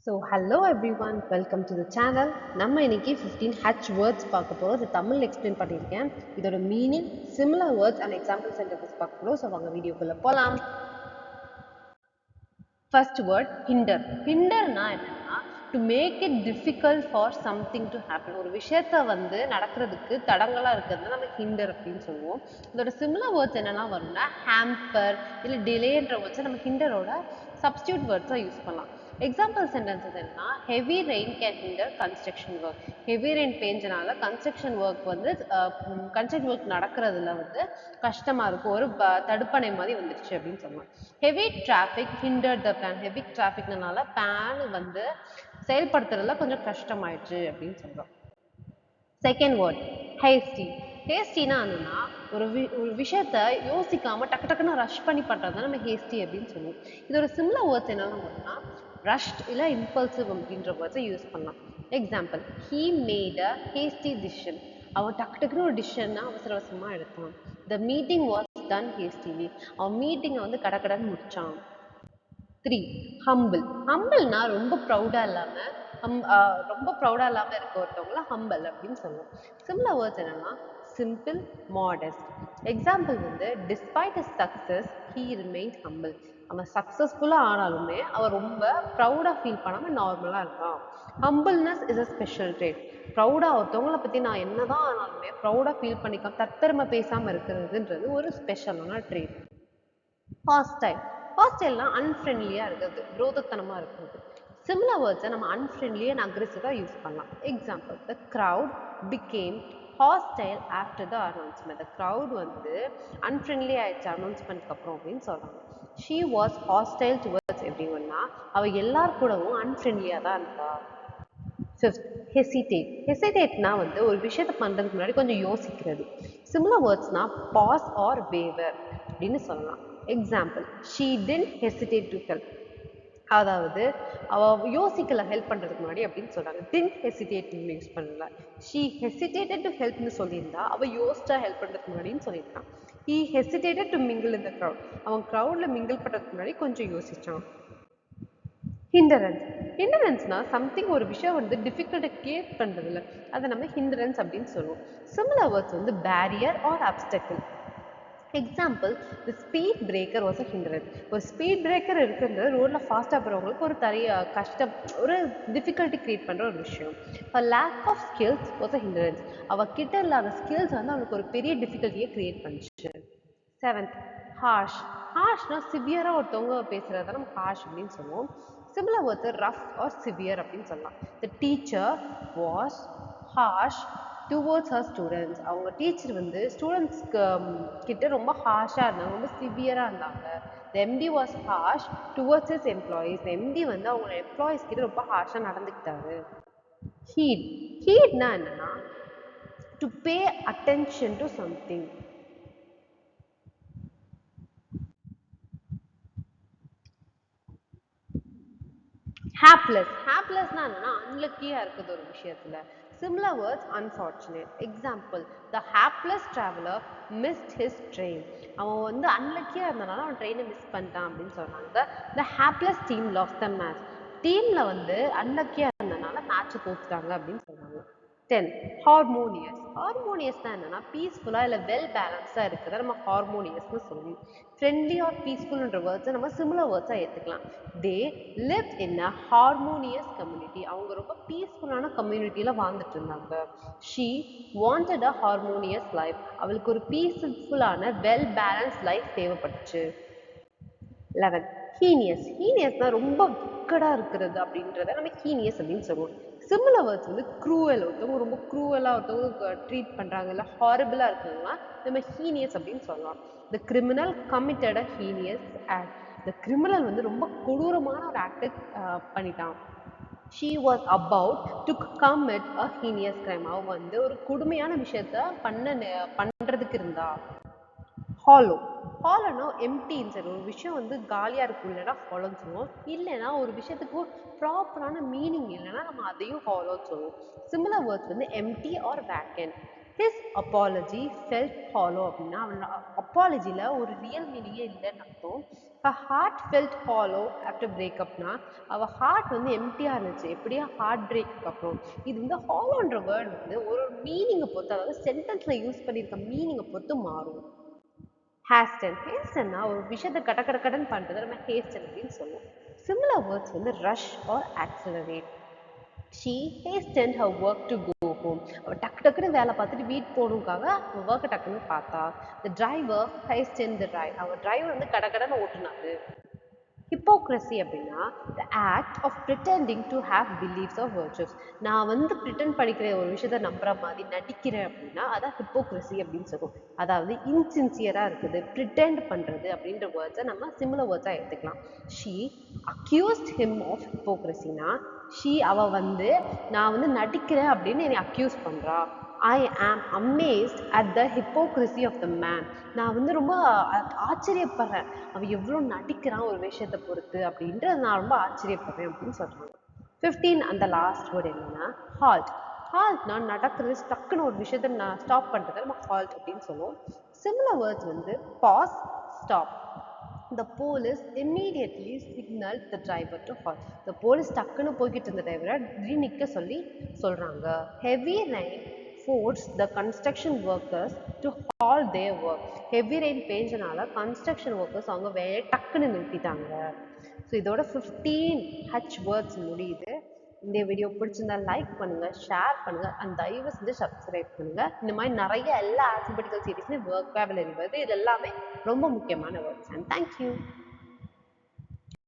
Hello everyone, welcome to the channel. நம்ம இன்னைக்கு 15 words பார்க்க போறோம். இது தமிழ் எக்ஸ்பிளைன் பண்ணியிருக்கேன். இதோட meaning, similar words and example sentences பார்க்க போறோம். வாங்க வீடியோக்குள்ள போலாம். First word, hinder. Hinderனா என்னன்னா to make it difficult for something to happen. ஒரு விஷயத்தை நடக்கிறதுக்கு தடங்களா இருக்கிறது நம்ம hinder அப்படின்னு சொல்லுவோம். இதோட similar words என்னெல்லாம் வரும்னா hamper இல்ல delayன்ற words நம்ம hinderோட substitute words யூஸ் பண்ணலாம். எக்ஸாம்பிள் சென்டென்சஸ் என்னன்னா heavy rain can hinder construction work. Heavy rain பெஞ்சனால கன்ஸ்ட்ரக்ஷன் ஒர்க் நடக்கிறதுல கஷ்டமா இருக்கும், ஒரு தடுப்பணை மாதிரி வந்துருச்சு அப்படின்னு சொல்லலாம். Heavy traffic hinder the plan. Heavy டிராஃபிக்னால பிளான் செயல்படுத்துறதுல கொஞ்சம் கஷ்டமாயிடுச்சு அப்படின்னு சொல்றோம். Second word hasty. ஹேஸ்டினா என்னன்னா ஒரு விஷயத்த யோசிக்காம டக்கு டக்குன்னு ரஷ் பண்ணி பண்றது நம்ம ஹேஸ்டி அப்படின்னு சொல்லுவோம். இதோட சிமிலர் வேர்ட்ஸ் என்னெல்லாம் வரும்னா ரஷ்ட் இல்ல இம்பல்சிவ் அப்படின்ற வேர்ட்ஸை யூஸ் பண்ணலாம். Example, he made a hasty decision. அவன் டக்கு டக்குன்னு ஒரு டிசிஷனை அவசர அவசரமா எடுத்தான். The meeting was done hastily. அவன் மீட்டிங்கை கடக்கடன்னு முடிச்சான். 3. ஹம்பிள். ஹம்பிள்னா ரொம்ப ப்ரௌடா இல்லாம இருக்க ஒருத்தவங்கள ஹம்பிள் அப்படின்னு சொல்லுவோம். சிமிலர் வேர்ட்ஸ் என்னன்னா simple, modest. Example despite his success he remained humble. அவன் சக்சஸ்ஃபுல்லா ஆனாலுமே அவன் ரொம்ப ப்ரௌடா ஃபீல் பண்ணாம நார்மலா இருக்கான். Humbleness is a special trait. ப்ரௌடா ஒருத்தவங்களை பத்தி நான் என்னதான் ஆனாலுமே ப்ரௌடா ஃபீல் பண்ணிக்காம தற்பெருமை பேசாம இருக்கிறதுன்றது ஒரு ஸ்பெஷலான ட்ரேட். ஹாஸ்டைல். ஹாஸ்டைல்னா அன்ஃப்ரெண்ட்லியா இருக்கிறது, விரோதத்தனமா இருக்கிறது. சிமிலர் வேர்ட்ஸை நம்ம அன்ஃப்ரெண்ட்லி அண்ட் அக்ரெசிவா யூஸ் பண்ணலாம். Example, the crowd became hostile after the announcement. the crowd unfriendly ஆயிடுச்சு அனௌன்ஸ்மெண்ட்க்கு அப்புறம் அப்படின்னு சொல்றாங்க. she was hostile towards everyone. அவ எல்லார் கூடவும் அன்ஃப்ரெண்ட்லியா தான் இருந்தா. Fifth, hesitate. Hesitateனா ஒரு விஷயத்தை பண்றதுக்கு முன்னாடி கொஞ்சம் யோசிக்கிறது. சிமிலர் வேர்ட்ஸ்னா பாஸ் ஆர் வேவர் அப்படின்னு சொல்லலாம். Example, she didn't hesitate to help. அதாவது அவ யோசிக்கல ஹெல்ப் பண்றதுக்கு முன்னாடி அப்படின்னு சொல்றாங்க. didn't hesitate யூஸ் பண்ணல. she hesitated to help னு சொல்லியிருந்தா அவ யோசிச்சா ஹெல்ப் பண்றதுக்கு முன்னாடின்னு சொல்லியிருக்கான். he hesitated to mingle in the crowd. அவன் crowdல மிங்கிள் பண்றதுக்கு முன்னாடி கொஞ்சம் யோசிச்சான். ஹிண்டரன்ஸ். ஹிண்டரன்ஸ்னா சம்திங் ஒரு விஷயம் டிஃபிகல்ட்டை கிரியேட் பண்றதுல அதை நம்ம ஹிண்டரன்ஸ் அப்படின்னு சொல்லுவோம். Similar words barrier or obstacle. Example, the speed breaker was a hindrance. ஒரு ஸ்பீட் பிரேக்கர் இருக்கிறது ரோட்ல ஃபாஸ்டா போறவங்களுக்கு ஒரு கஷ்டம், ஒரு டிஃபிகல்ட்டி கிரியேட் பண்ற ஒரு விஷயம். Lack of skills was a hindrance. அவ கிட்ட இல்லாத ஸ்கில்ஸ் அவனுக்கு ஒரு பெரிய டிஃபிகல்ட்டியை கிரியேட் பண்ணுச்சு. Seventh, harsh. ஹார்ஷ்னா சிவியரா ஒருத்தவங்க பேசுறத நம்ம ஹார்ஷ் அப்படின்னு சொல்லுவோம். Similar words rough or severe அப்படின்னு சொல்லலாம். The teacher was harsh towards her students. அவங்க டீச்சர் ஸ்டூடெண்ட்ஸ் கிட்ட ரொம்ப ஹார்ஷா இருந்தாங்க, ரொம்ப சிவியரா இருந்தாங்க. The MD was harsh towards his employees. MD அவங்களோட எம்ப்ளாயீஸ் கிட்ட ரொம்ப ஹார்ஷா நடந்துக்கிட்டாரு. ஹீட். ஹீட்னா என்னன்னா to pay attention to something. Hapless. ஹேப்லெஸ்னா என்னன்னா அன்லக்கியா இருக்குது ஒரு விஷயத்துல. Similar words unfortunate. Example, the hapless traveller missed his train. அவன் அன்லக்கியா இருந்தனால அவன் ட்ரெயினை மிஸ் பண்ணிட்டான் அப்படின்னு சொல்றாங்க. The hapless team lost the match. டீம்ல அன்லக்கியா இருந்தனால மேட்சை தோத்துட்டாங்க அப்படின்னு சொல்றாங்க. 10. ஹார்மோனியஸ். ஹார்மோனியஸ்னா என்னன்னா பீஸ்ஃபுல்லா இல்ல வெல் பேலன்ஸ்டா இருக்கிறத நம்ம ஹார்மோனியஸ்னு சொல்லுவோம். ஃப்ரெண்ட்லி ஆர் பீஸ்ஃபுல்ன்ற வேர்ட்ஸை நம்ம சிமிலர் வேர்ட்ஸா ஏத்துக்கலாம். They live in a harmonious community. அவங்க ரொம்ப பீஸ்ஃபுல்லான கம்யூனிட்டியில வாழ்ந்துட்டு இருந்தாங்க. She wanted a harmonious life. அவளுக்கு ஒரு பீஸ்ஃபுல்லான வெல் பேலன்ஸ் லைஃப் தேவைப்பட்டுச்சு. 11. ஹீனியஸ். ஹீனியஸ்னா ரொம்ப விக்கடா இருக்கிறது அப்படின்றத நம்ம ஹீனியஸ் அப்படின்னு சொல்லுவோம். Similar words cruel. ஒருத்தவங்க ரொம்ப க்ரூவலா ஒருத்தவங்க ட்ரீட் பண்றாங்க இல்ல ஹாரிபிளா இருக்காங்கன்னா நம்ம ஹீனியஸ் அப்படின்னு சொல்லலாம். த கிரிமினல் கமிட்டட் அ ஹீனியஸ் ஆக்ட். இந்த கிரிமினல் ரொம்ப கொடூரமான ஒரு ஆக்டை பண்ணிட்டான். she was about to commit a heinous crime. அவ ஒரு கொடுமையான விஷயத்த பண்றதுக்கு இருந்தா. ஹாலோ. ஹாலோனா எம்டின்னு சொல்லுவோம். ஒரு விஷயம் காலியா இருக்கும் இல்லைன்னா ஹாலோன்னு சொல்லுவோம். இல்லைன்னா ஒரு விஷயத்துக்கு ப்ராப்பரான மீனிங் இல்லைன்னா நம்ம அதையும் ஹாலோன்னு சொல்லுவோம். Similar words empty or vacant. His apology felt hollow அப்படின்னா அவனோட அப்பாலஜில ஒரு ரியல் மீனிங்கே இல்லைன்னு அர்த்தம். Her heart felt hollow after breakupனா அவ ஹார்ட் வந்து எம்டியா இருந்துச்சு. எப்படியா ஹார்ட் பிரேக்கு அப்புறம். இது வந்து ஹாலோன்ற வேர்ட் வந்து ஒரு மீனிங்கை பொறுத்து, அதாவது சென்டென்ஸ்ல யூஸ் பண்ணியிருக்க மீனிங்கை பொறுத்து மாறும். ஹேஸ்டன் ஹேஸ்டன்னா ஒரு விஷயத்தை கட கட கடன்னு பண்றதை நம்ம ஹேஸ்டன் அப்படின்னு சொல்லுவோம். சிமிலர் வேர்ட்ஸ் வந்து rush or accelerate. She hastened her work to go home. அவ டக்கு டக்குன்னு வேலை பார்த்துட்டு வீட்டு போகணுக்காக அவ ஒர்க்கை டக்குன்னு பார்த்தா. The driver hastened the ride. அவ டிரைவர் வந்து கடகடன்னு ஓட்டுனாரு. ஹிப்போக்ரஸி அப்படின்னா the act of pretending to have beliefs or virtues. நான் வந்து pretend படிக்கிற ஒரு விஷயத்த நம்புற மாதிரி நடிக்கிறேன் அப்படின்னா அதான் ஹிப்போக்ரஸி அப்படின்னு சொல்லுவோம். அதாவது இன்சின்சியரா இருக்குது, pretend பண்றது அப்படின்ற வேர்ட்ஸை நம்ம சிமிலர் வேர்ட்ஸா எடுத்துக்கலாம். She accused him of hypocrisyனா அவ வந்து நான் வந்து நடிக்கிறேன் அப்படின்னு என்னை அக்யூஸ் பண்றா. I am amazed at the hypocrisy of the man. நான் வந்து ரொம்ப ஆச்சரியப்படுறேன். அவன் எவ்வளவு நடிக்கிறான் ஒரு விஷயத்தை பொறுத்து அப்படின்ட்டு நான் ரொம்ப ஆச்சரியப்படுறேன் அப்படின்னு சொல்றாங்க. 15 அந்த லாஸ்ட் வேர்ட் என்னன்னா halt. haltனா நடக்கிறது டக்குன்னு ஒரு விஷயத்தை நான் ஸ்டாப் பண்றதை நம்ம halt அப்படின்னு சொல்லுவோம். சிமிலர் வேர்ட்ஸ் வந்து pause, stop. The police immediately signaled the driver to halt. The police டக்குன்னு போய்கிட்டு இருந்த டிரைவரை திடீர்னு நிக்க சொல்லி சொல்றாங்க. Heavy rain forced the construction workers to halt their work. Heavy rain பெஞ்சனால construction workers அவங்க வேலையை டக்குன்னு நிறுத்திட்டாங்க. ஸோ இதோட 15 ஹச் வேர்ட்ஸ் முடியுது. இந்த வீடியோ பிடிச்சிருந்தா லைக் பண்ணுங்க, ஷேர் பண்ணுங்க, அண்ட் தயவு செஞ்சு சப்ஸ்கிரைப் பண்ணுங்க. இந்த மாதிரி நிறைய எல்லா ஆல்பபெட்டிக்கல் சீரீஸ்லையும் ஒர்க்காபுலரி வருது. இது எல்லாமே ரொம்ப முக்கியமான வேர்ட்ஸ். And thank you.